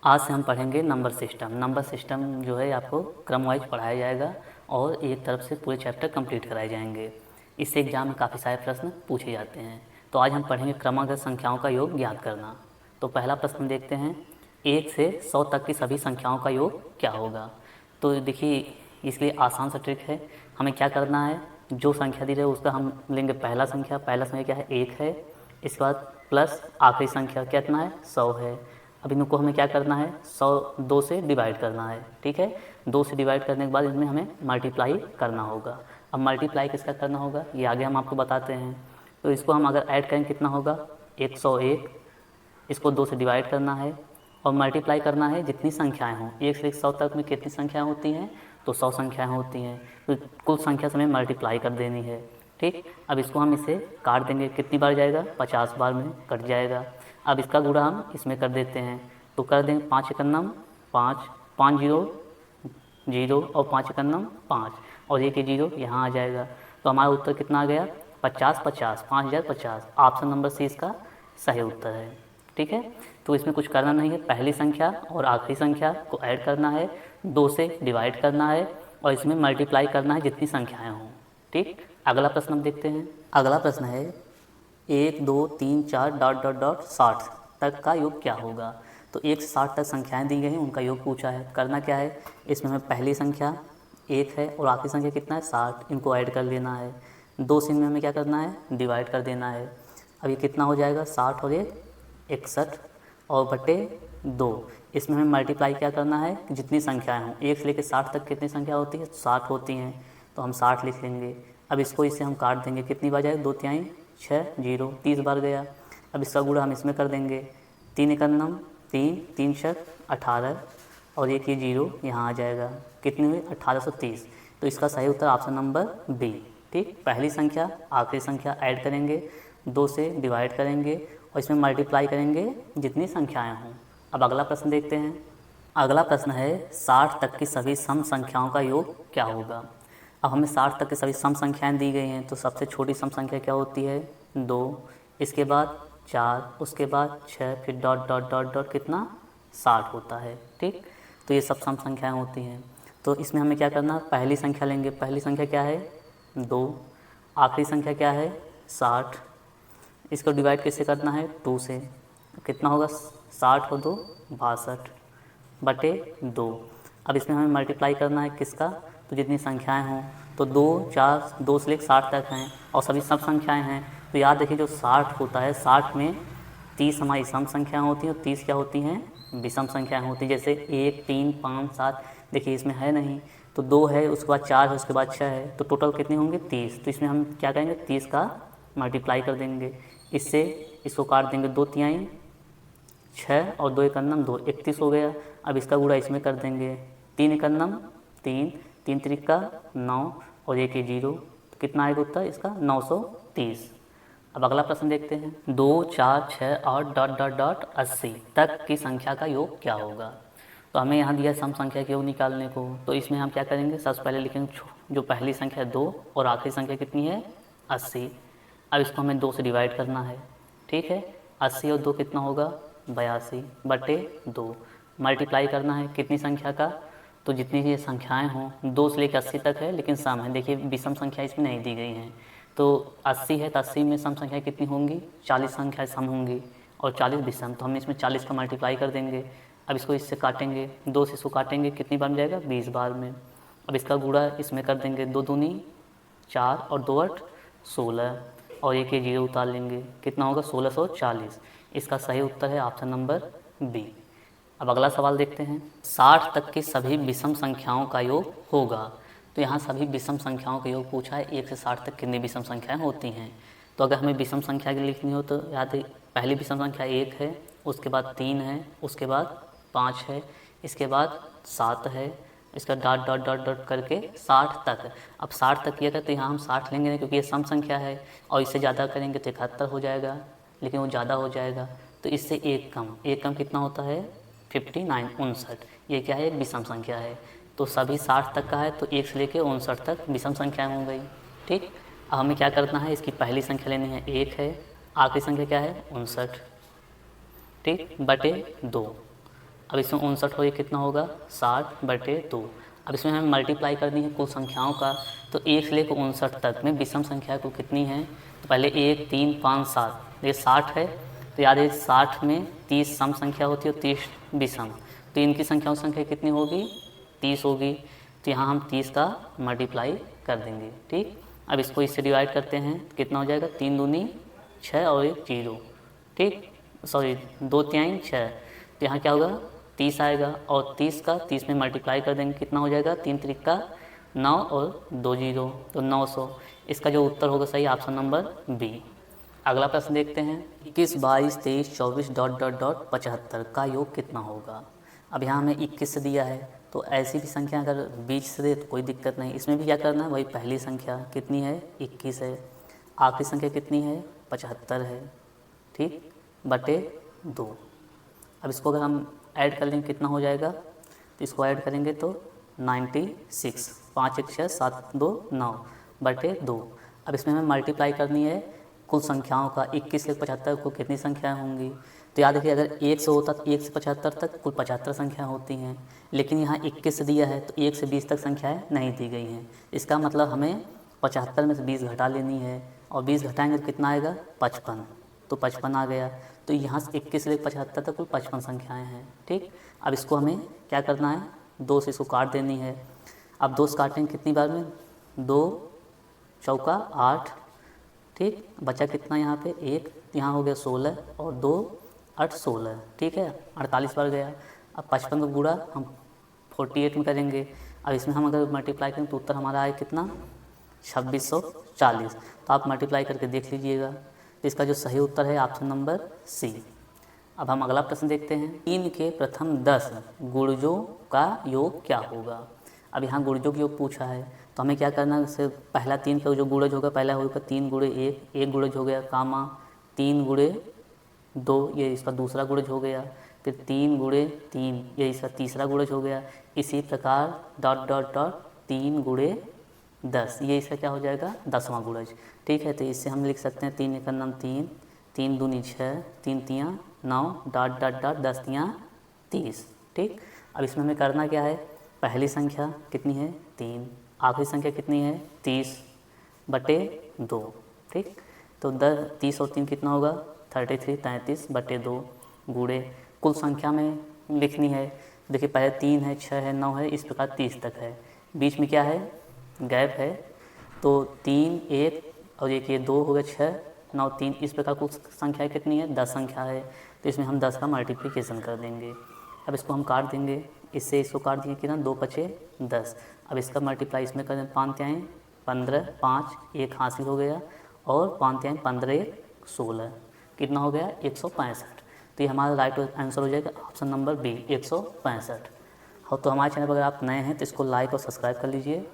आज से हम पढ़ेंगे नंबर सिस्टम। नंबर सिस्टम जो है आपको क्रम वाइज पढ़ाया जाएगा और एक तरफ से पूरे चैप्टर कंप्लीट कराए जाएंगे। इससे एग्जाम में काफ़ी सारे प्रश्न पूछे जाते हैं। तो आज हम पढ़ेंगे क्रमागत संख्याओं का योग ज्ञात करना। तो पहला प्रश्न देखते हैं, 1 से 100 तक की सभी संख्याओं का योग क्या होगा। तो देखिए इसलिए आसान सा ट्रिक है, हमें क्या करना है, जो संख्या दी रहे उसका हम लेंगे पहला संख्या क्या है 1 है, इसके बाद प्लस आखिरी संख्या कितना है 100 है। अब इनको हमें क्या करना है 2 से डिवाइड करना है, ठीक है। 2 से डिवाइड करने के बाद इसमें हमें मल्टीप्लाई करना होगा। अब मल्टीप्लाई किसका करना होगा ये आगे हम आपको बताते हैं। तो इसको हम अगर ऐड करें कितना होगा 101, इसको 2 से डिवाइड करना है और मल्टीप्लाई करना है जितनी संख्याएं हों। 1 से 100 तक में कितनी संख्याएं होती हैं, तो 100 संख्याएं होती हैं, तो कुल संख्या से हमें मल्टीप्लाई कर देनी है, ठीक। अब इसको हम इसे काट देंगे, कितनी बार जाएगा 50 बार में कट जाएगा। अब इसका गुणा हम इसमें कर देते हैं, तो कर देंगे 5 एकन्नम 5, 5 जीरो 0 और 5 एकन्नम 5 और 1 जीरो यहाँ आ जाएगा। तो हमारा उत्तर कितना आ गया 50 50 5050। ऑप्शन नंबर सी इसका सही उत्तर है, ठीक है। तो इसमें कुछ करना नहीं है, पहली संख्या और आखिरी संख्या को ऐड करना है, 2 से डिवाइड करना है और इसमें मल्टीप्लाई करना है जितनी संख्याएं हों, ठीक। अगला प्रश्न हम देखते हैं। अगला प्रश्न है 1 2 3 4 डॉट डॉट डॉट 60 तक का योग क्या होगा। तो 1 से 60 तक संख्याएं दी गई हैं, उनका योग पूछा है। करना क्या है, इसमें हमें पहली संख्या 1 है और आखिरी संख्या कितना है 60, इनको ऐड कर लेना है। 2 से इनमें हमें क्या करना है डिवाइड कर देना है। अब ये कितना हो जाएगा 60 और 1 61 और बटे 2। इसमें हमें मल्टीप्लाई क्या करना है जितनी संख्याएं हों। 1 से लेकर 60 तक कितनी संख्या होती है 60 होती हैं, तो हम 60 लिख लेंगे। अब इसको इससे हम काट देंगे, कितनी बार जाएगा 2 तिहाई 6 0 30 बार गया। अब इसका गुणा हम इसमें कर देंगे, 3 एकन्नम 3 3 छक 18 और 1 ये 0 यहाँ आ जाएगा, कितनी हुई 1830। तो इसका सही उत्तर ऑप्शन नंबर बी, ठीक। पहली संख्या आखिरी संख्या ऐड करेंगे, 2 से डिवाइड करेंगे और इसमें मल्टीप्लाई करेंगे जितनी संख्याएं हों। अब अगला प्रश्न देखते हैं। अगला प्रश्न है 60 तक की सभी सम संख्याओं का योग क्या होगा। अब हमें 60 तक की सभी सम संख्याएं दी गई हैं, तो सबसे छोटी सम संख्या क्या होती है 2, इसके बाद 4, उसके बाद 6, फिर डॉट डॉट डॉट डॉट कितना 60 होता है, ठीक। तो ये सब सम संख्याएं होती हैं। तो इसमें हमें क्या करना, पहली संख्या लेंगे, पहली संख्या क्या है 2, आखिरी संख्या क्या है 60, इसको डिवाइड कैसे करना है 2 से, कितना होगा 60 और 2 62 बटे 2। अब इसमें हमें मल्टीप्लाई करना है किसका, तो जितनी संख्याएं हों। तो 2 4 2 से लेकर 60 तक हैं और सभी सब संख्याएं हैं। तो याद रखिए जो 60 होता है 60 में 30 हमारी सम संख्याएं होती हैं और 30 क्या होती हैं विषम संख्याएं होती हैं। जैसे 1 3 5 7, देखिए इसमें है नहीं, तो 2 है, उसके बाद 4 है, उसके बाद 6 है, तो टोटल कितने होंगे 30। तो इसमें हम क्या करेंगे 30 का मल्टीप्लाई कर देंगे, इससे इसको काट देंगे, 2 तिहाई 6 और 2 एकन्नम 2 31 हो गया। अब इसका गुणा इसमें कर देंगे, 3 एकन्नम 3 3 त्रिका 9 और 1 0, तो कितना आएगा उत्तर इसका 930। अब अगला प्रश्न देखते हैं। 2 4 6 और डॉट डॉट डॉट 80 तक की संख्या का योग क्या होगा। तो हमें यहाँ दिया सम संख्या के योग निकालने को, तो इसमें हम क्या करेंगे सबसे पहले लिखेंगे जो पहली संख्या 2 और आखिरी संख्या कितनी है 80। अब इसको हमें 2 से डिवाइड करना है, ठीक है। 80 और 2 कितना होगा 82 बटे 2। मल्टीप्लाई करना है कितनी संख्या का, तो जितनी ये संख्याएं हों, 2 से लेकर 80 तक है लेकिन सम है, देखिए विषम संख्या इसमें नहीं दी गई हैं। तो 80 है तो 80 में सम संख्या कितनी होंगी 40 संख्याएं सम होंगी और 40 विषम, तो हम इसमें 40 का मल्टीप्लाई कर देंगे। अब इसको इससे काटेंगे, 2 से इसको काटेंगे, कितनी बार जाएगा 20 बार में। अब इसका गुणा इसमें कर देंगे, 2 दूनी 4 और 2 8 16 और 1 0 उतार लेंगे, कितना होगा 1640। इसका सही उत्तर है ऑप्शन नंबर बी। अब अगला सवाल देखते हैं। 60 तक की सभी विषम संख्याओं का योग होगा। तो यहाँ सभी विषम संख्याओं का योग पूछा है, 1 से 60 तक कितनी विषम संख्याएं होती हैं। तो अगर हमें विषम संख्या की लिखनी हो तो याद है पहली विषम संख्या 1 है, उसके बाद 3 है, उसके बाद 5 है, इसके बाद 7 है, इसका डॉट डॉट डॉट डॉट करके 60 तक। अब 60 तक किया तो यहाँ हम 60 लेंगे नहीं क्योंकि ये सम संख्या है, और इससे ज़्यादा करेंगे तो 71 हो जाएगा, लेकिन वो ज़्यादा हो जाएगा, तो इससे एक कम कितना होता है 59 59। ये क्या है एक विषम संख्या है। तो सभी 60 तक का है तो 1 से लेकर 59 तक विषम संख्याएं हो गई, ठीक। अब हमें क्या करना है, इसकी पहली संख्या लेनी है 1 है, आखिरी संख्या क्या है 59, ठीक, बटे 2। अब इसमें 59 हो, ये कितना होगा 60/2। अब इसमें हमें मल्टीप्लाई करनी है कुल संख्याओं का, तो 1 से लेकर 59 तक में विषम संख्या को कितनी है, तो पहले 1 3 5 7, ये 60 है, तो याद है 60 में 30 सम संख्या होती है और 30 विषम, तो इनकी संख्याओं की संख्या कितनी होगी 30 होगी, तो यहाँ हम 30 का मल्टीप्लाई कर देंगे। ठीक, अब इसको इससे डिवाइड करते हैं, कितना हो जाएगा 3 दूनी 6 और 1 0। ठीक, सॉरी 2 3 6, तो यहाँ क्या होगा 30 आएगा, और 30 का 30 में मल्टीप्लाई कर देंगे, कितना हो जाएगा 3 3 का 9 और 2 0, तो 900। इसका जो उत्तर होगा सही ऑप्शन नंबर बी। अगला प्रश्न देखते हैं, 21 22 23 24 डॉट डॉट डॉट 75 का योग कितना होगा। अब यहाँ हमें 21 से दिया है, तो ऐसी भी संख्या अगर बीच से दे तो कोई दिक्कत नहीं, इसमें भी क्या करना है, वही पहली संख्या कितनी है 21 है, आखिरी संख्या कितनी है 75 है, ठीक, बटे 2। अब इसको अगर हम ऐड कर लेंगे कितना हो जाएगा, तो इसको ऐड करेंगे तो 96, 5 1 6 7 2 9 बटे 2। अब इसमें हमें मल्टीप्लाई करनी है कुल संख्याओं का, 21 से 75 को कितनी संख्याएं होंगी, तो याद रखिए अगर 1 से होता तो 1 से 75 तक कुल 75 संख्याएं होती हैं, लेकिन यहाँ 21 से दिया है तो 1 से 20 तक संख्याएं नहीं दी गई हैं। इसका मतलब हमें 75 में से 20 घटा लेनी है, और 20 घटाएंगे तो कितना आएगा 55, तो 55 आ गया। तो यहाँ से 21 से 75 तक कुल 55 संख्याएँ हैं। ठीक, अब इसको हमें क्या करना है, 2 से इसको काट देनी है। अब 2 से काटेंगे कितनी बार में, 2 चौका 8, ठीक, बचा कितना यहाँ पे 1, यहाँ हो गया 16 और 2 8 16, ठीक है 48 बार गया। अब 55 का गुणा हम 48 में करेंगे, अब इसमें हम अगर मल्टीप्लाई करें तो उत्तर हमारा आए कितना 2640, तो आप मल्टीप्लाई करके देख लीजिएगा। तो इसका जो सही उत्तर है ऑप्शन नंबर सी। अब हम अगला प्रश्न देखते हैं, 3 के प्रथम 10 गुणजों का योग क्या होगा। अब यहाँ गुणजों का योग पूछा है, तो हमें क्या करना है, उससे पहला 3 का जो गुणज होगा, पहला होगा 3 गुणे 1, 1 गुणज हो गया, कामा 3 गुणे 2, ये इसका दूसरा गुणज हो गया, फिर 3 गुणे 3, ये इसका तीसरा गुणज हो गया। इसी प्रकार डॉट डॉट डॉट 3 गुणे 10, ये इसका क्या हो जाएगा 10वां गुणज। ठीक है, तो इससे हम लिख सकते हैं 3 एकम नाम 3, 3 दूनी 6, 3 तियाँ 9, डॉट डॉट डॉट 10 तियाँ 30। ठीक, अब इसमें हमें करना क्या है, पहली संख्या कितनी है 3, आखिरी संख्या कितनी है 30 बटे 2। ठीक, तो 30 और 3 कितना होगा 33, 33 बटे 2 गुणे कुल संख्या में लिखनी है। देखिए पहले 3 है, 6 है, 9 है, इस प्रकार 30 तक है, बीच में क्या है गैप है, तो 3 1 और एक ये 2 हो गया 6 9 3, इस प्रकार कुल संख्या कितनी है 10 संख्या है, तो इसमें हम 10 का मल्टीप्लिकेशन कर देंगे। अब इसको हम काट देंगे, इससे इसको काट देंगे कितना 2 5 10। अब इसका मल्टीप्लाई इसमें कर दें, 5 तिहाई 15, 5 1 हासिल हो गया, और 5 तिहाई 15 1 16, कितना हो गया 165। तो ये हमारा राइट आंसर हो जाएगा ऑप्शन नंबर बी 165। और तो हमारे चैनल पर अगर आप नए हैं तो इसको लाइक और सब्सक्राइब कर लीजिए।